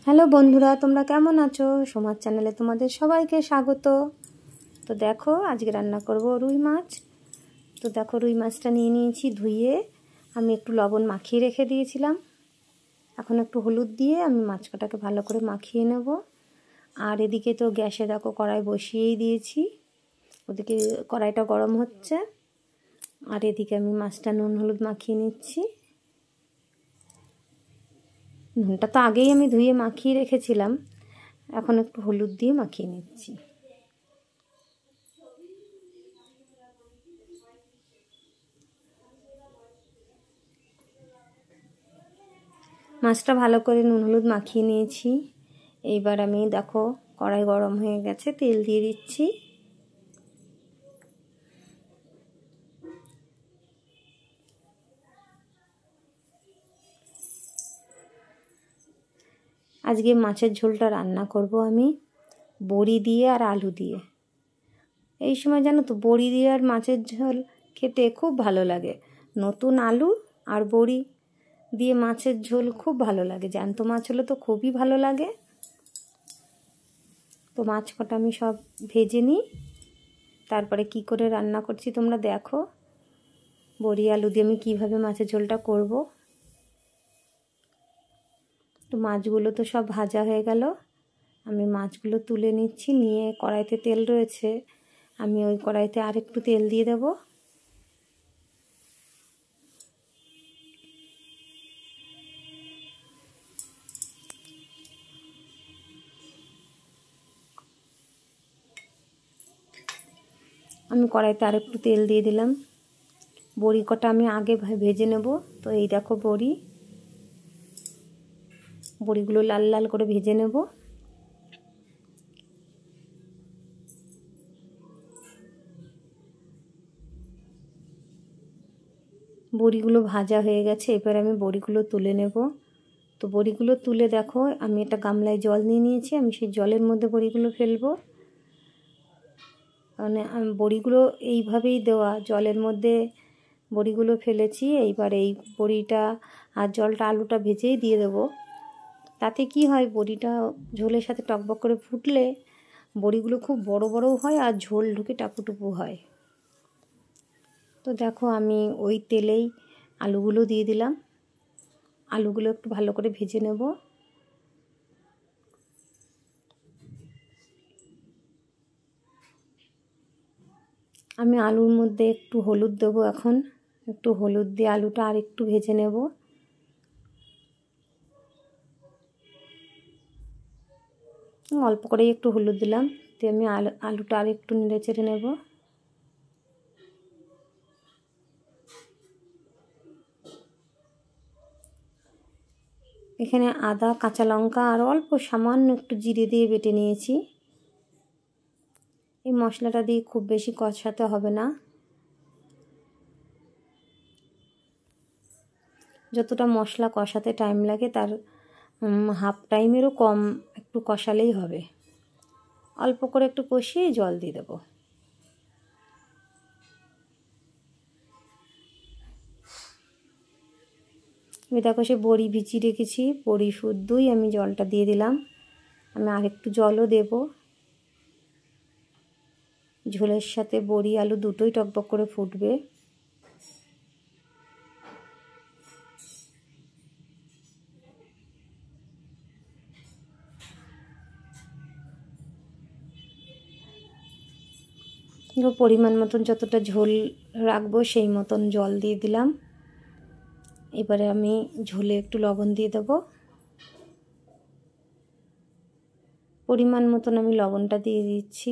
Hello বন্ধুরা, তোমরা কেমন আছো? সোমার চ্যানেলে তোমাদের সবাইকে স্বাগত। তো দেখো, আজকে রান্না করব রুই মাছ। তো দেখো, রুই মাছটা নিয়ে নিয়েছি, ধুয়ে আমি একটু লবণ মাখিয়ে রেখে দিয়েছিলাম। এখন একটু হলুদ দিয়ে আমি মাছ কটাকে ভালো করে মাখিয়ে নেব। আর এদিকে তো গ্যাসে দেখো কড়াই বসিয়েই দিয়েছি, ওদিকে কড়াইটা গরম হচ্ছে। আর এদিকে আমি মাছটা নুন হলুদ মাখিয়ে নিচ্ছি। নুনটা তো আগেই আমি ধুয়ে মাখিয়ে রেখেছিলাম, এখন একটু হলুদ দিয়ে মাখিয়ে নিচ্ছি। মাছটা ভালো করে নুন হলুদ মাখিয়ে নিয়েছি। এইবার আমি দেখো কড়াই গরম হয়ে গেছে, তেল দিয়ে দিচ্ছি। আজকে মাছের ঝোলটা রান্না করব আমি বড়ি দিয়ে আর আলু দিয়ে। এই সময় জানো তো, বড়ি দিয়ে আর মাছের ঝোল খেতে খুব ভালো লাগে। নতুন আলু আর বড়ি দিয়ে মাছের ঝোল খুব ভালো লাগে। জ্যান্ত মাছ হলে তো খুবই ভালো লাগে। তো মাছ কটা আমি সব ভেজে নিই, তারপরে কি করে রান্না করছি তোমরা দেখো। বড়ি আলু দিয়ে আমি কীভাবে মাছের ঝোলটা করব। তো মাছগুলো তো সব ভাজা হয়ে গেল, আমি মাছগুলো তুলে নিচ্ছি। নিয়ে কড়াইতে তেল রয়েছে, আমি ওই কড়াইতে আর একটু তেল দিয়ে দেব। আমি কড়াইতে আর একটু তেল দিয়ে দিলাম। বড়ি কটা আমি আগে ভেজে নেব। তো এই দেখো বড়িগুলো লাল লাল করে ভেজে নেব। বড়িগুলো ভাজা হয়ে গেছে, এবার আমি বড়িগুলো তুলে নেব। তো বড়িগুলো তুলে দেখো, আমি একটা গামলায় জল নিয়ে নিয়েছি, আমি সেই জলের মধ্যে বড়িগুলো ফেলবো। মানে আমি বড়িগুলো এইভাবেই দেওয়া, জলের মধ্যে বড়িগুলো ফেলেছি। এইবার এই বড়িটা আর জলটা আলুটা ভেজেই দিয়ে দেবো। তাতে কি হয়, বড়িটা ঝোলের সাথে টকবক করে ফুটলে বড়িগুলো খুব বড় বড়ও হয় আর ঝোল ঢুকে টাপুটুপু হয়। তো দেখো, আমি ওই তেলেই আলুগুলো দিয়ে দিলাম। আলুগুলো একটু ভালো করে ভেজে নেব। আমি আলুর মধ্যে একটু হলুদ দেবো এখন। একটু হলুদ দিয়ে আলুটা আর একটু ভেজে নেব। অল্প করেই একটু হলুদ দিলাম, দিয়ে আমি আলুটা আর একটু নেড়ে চেড়ে নেব। এখানে আদা কাঁচা লঙ্কা আর অল্প সামান্য একটু জিরে দিয়ে বেটে নিয়েছি। এই মশলাটা দিয়ে খুব বেশি কষাতে হবে না, যতটা মশলা কষাতে টাইম লাগে তার হাফ টাইমেরও কম একটু কষালেই হবে। অল্প করে একটু কষিয়ে জল দিয়ে দেবো। আমি দেখো সে বড়ি ভিজিয়ে রেখেছি, বড়ি শুদ্ধই আমি জলটা দিয়ে দিলাম। আমি আরেকটু জলও দেব। ঝোলের সাথে বড়ি আলু দুটোই টকবক করে ফুটবে। পরিমাণ মতন যতটা ঝোল রাখবো সেই মতন জল দিয়ে দিলাম। এবারে আমি ঝোলে একটু লবণ দিয়ে দেবো। পরিমাণ মতন আমি লবণটা দিয়ে দিচ্ছি।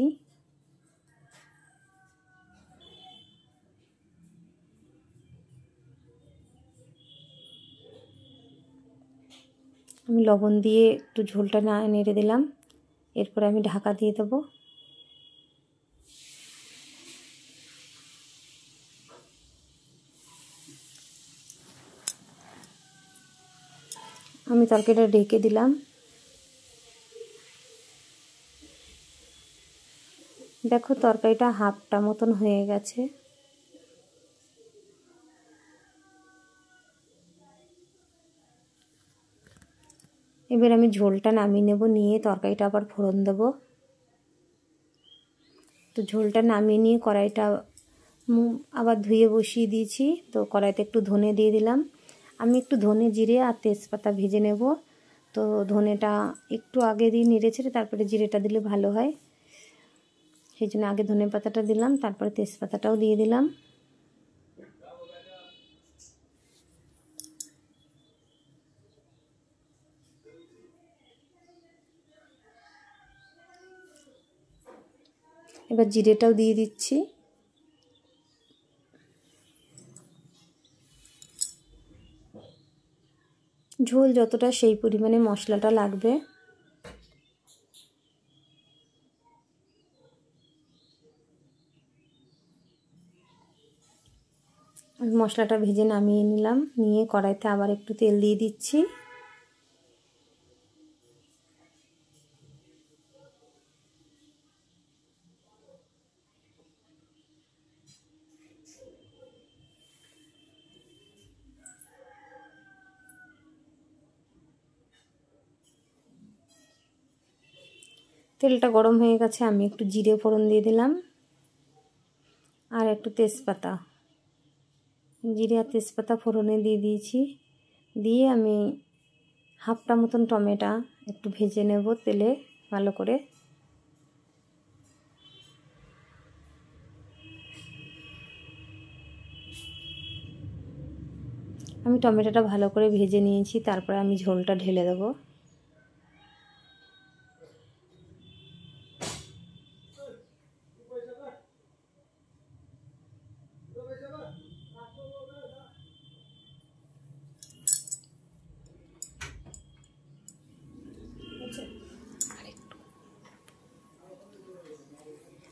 আমি লবণ দিয়ে একটু ঝোলটা নেড়ে দিলাম। এরপর আমি ঢাকা দিয়ে দেবো। আমি তরকারিটা ঢেকে দিলাম। দেখো তরকারিটা হাফটা মতন হয়ে গেছে। এবার আমি ঝোলটা নামিয়ে নেব, নিয়ে তরকারিটা আবার ফোড়ন দেব। তো ঝোলটা নামিয়ে নিয়ে কড়াইটা আবার ধুয়ে বসিয়ে দিয়েছি। তো কড়াইতে একটু ধনে দিয়ে দিলাম। আমি একটু ধনে, জিরে আর তেজপাতা ভেজে নেব। তো ধনেটা একটু আগে দিয়ে নেড়ে ছেড়ে তারপরে জিরেটা দিলে ভালো হয়, সেই জন্য আগে ধনে পাতাটা দিলাম, তারপরে তেজপাতাটাও দিয়ে দিলাম। এবার জিরেটাও দিয়ে দিচ্ছি। ঝোল যতটা সেই পরিমাণে মশলাটা লাগবে। মশলাটা ভেজে নামিয়ে নিলাম, নিয়ে কড়াইতে আবার একটু তেল দিয়ে দিচ্ছি। তেলটা গরম হয়ে গেছে, আমি একটু জিরে ফোড়ন দিয়ে দিলাম আর একটু তেজপাতা, জিরে আর তেজপাতা ফোড়নে দিয়ে দিয়েছি। দিয়ে আমি হাফটা মতন টমেটো একটু ভেজে নেব তেলে ভালো করে। আমি টমেটোটা ভালো করে ভেজে নিয়েছি, তারপরে আমি ঝোলটা ঢেলে দেবো।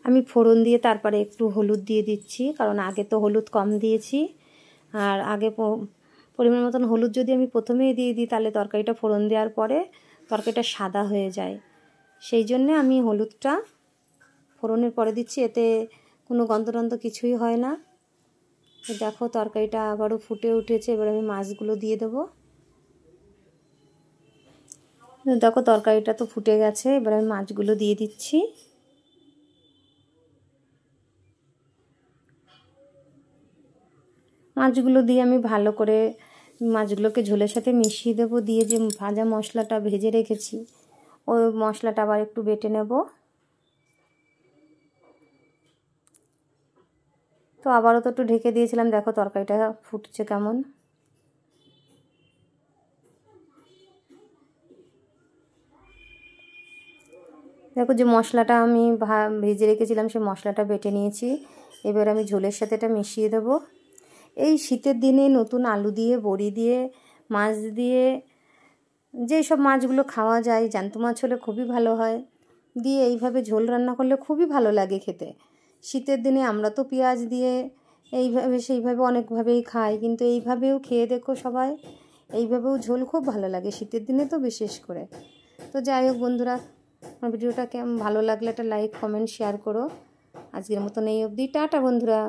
আমি ফোড়ন দিয়ে তারপরে একটু হলুদ দিয়ে দিচ্ছি, কারণ আগে তো হলুদ কম দিয়েছি। আর আগে পরিমাণ মতন হলুদ যদি আমি প্রথমেই দিয়ে দিই তাহলে তরকারিটা ফোড়ন দেওয়ার পরে তরকারিটা সাদা হয়ে যায়, সেই জন্যে আমি হলুদটা ফোড়নের পরে দিচ্ছি, এতে কোনো গন্ধ কিছুই হয় না। তো দেখো তরকারিটা আবারও ফুটে উঠেছে, এবার আমি মাছগুলো দিয়ে দেবো। দেখো তরকারিটা তো ফুটে গেছে, এবার আমি মাছগুলো দিয়ে দিচ্ছি। মাছগুলো দিয়ে আমি ভালো করে মাছগুলোকে ঝোলের সাথে মিশিয়ে দেবো। দিয়ে যে ভাজা মশলাটা ভেজে রেখেছি ওই মশলাটা আবার একটু বেটে নেব। তো আবারও তো একটু ঢেকে দিয়েছিলাম, দেখো তরকারিটা ফুটছে কেমন। দেখো যে মশলাটা আমি ভেজে রেখেছিলাম সেই মশলাটা বেটে নিয়েছি, এবার আমি ঝোলের সাথে এটা মিশিয়ে দেবো। এই শীতের দিনে নতুন আলু দিয়ে, বড়ি দিয়ে, মাছ দিয়ে, যেই সব মাছগুলো খাওয়া যায়, জ্যান্ত মাছ হলে খুবই ভালো হয়, দিয়ে এইভাবে ঝোল রান্না করলে খুবই ভালো লাগে খেতে। শীতের দিনে আমরা তো পেঁয়াজ দিয়ে এইভাবে সেইভাবে অনেকভাবেই খাই, কিন্তু এইভাবেও খেয়ে দেখো সবাই, এইভাবেও ঝোল খুব ভালো লাগে শীতের দিনে তো বিশেষ করে। তো যাই হোক বন্ধুরা, আমার ভিডিওটা কেমন ভালো লাগলে একটা লাইক, কমেন্ট, শেয়ার করো। আজকের মতন এই অবধি, টাটা বন্ধুরা।